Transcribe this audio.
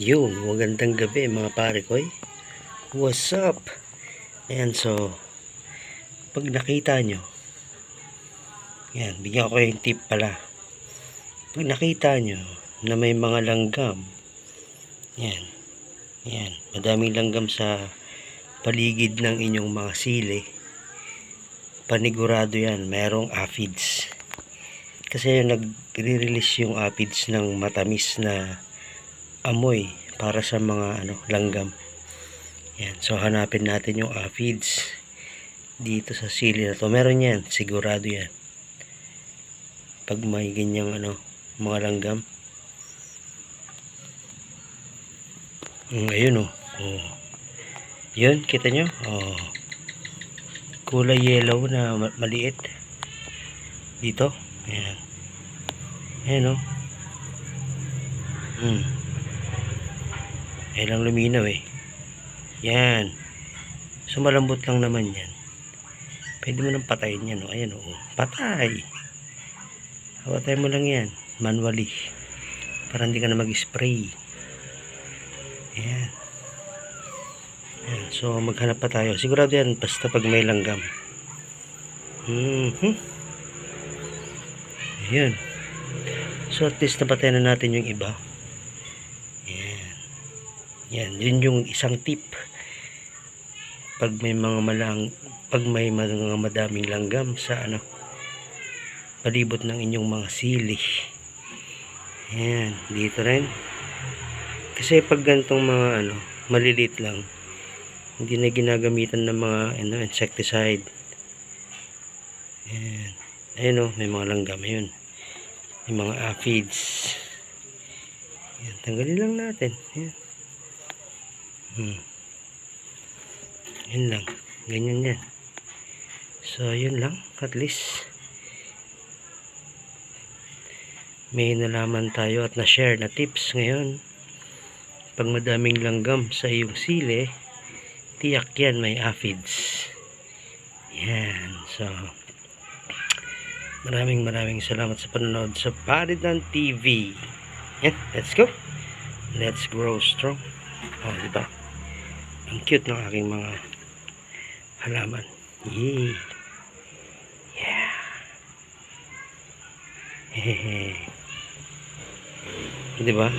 Yun, magandang gabi mga pare ko. What's up? Ayan, so pag nakita nyo, yan, bigyan ko yung tip pala. Pag nakita nyo na may mga langgam, yan, yan, madaming langgam sa paligid ng inyong mga sili, panigurado yan, mayroong aphids. Kasi yung nagre-release yung aphids ng matamis na amoy para sa mga langgam. Yan, so hanapin natin yung aphids dito sa sili na to. Meron yan, sigurado yan. Pag may ganyang mga langgam. Ayun oh. Yun, kita nyo? Oh. Kulay yellow na maliit. Dito. Ayan. Ayan oh. Ayan lang luminaw eh. Yan. So malambot lang naman yan. Pwede mo nang patayin yan. Ayan oh. Patay. Patay mo lang yan. Manually. Para hindi ka na mag-spray. Ayan. Ayan. So maghanap pa tayo. Sigurado yan. Basta pag may langgam. Ayan. So at least napatayin na natin yung iba. Ayan. Yan. Yun yung isang tip. Pag may mga madaming langgam sa palibot ng inyong mga sili. Ayan, dito rin. Kasi pag gantong mga maliliit lang, hindi na ginagamitan ng mga insecticide. Ayan. Ayun may mga langgam. Ayun. May mga aphids. Ayan, tanggalin lang natin. Ayan. Yun lang. Ganyan yan. So, yun lang. At least may nalaman tayo at na-share na tips ngayon. Pag madaming langgam sa iyong sili, tiyak yan may aphids. Yan. So, maraming salamat sa panonood sa Paridan TV. Yan. Let's go. Let's grow strong. Oh, diba? Ang cute ng aking mga halaman. Yay! Yeah! Hehehe. Diba?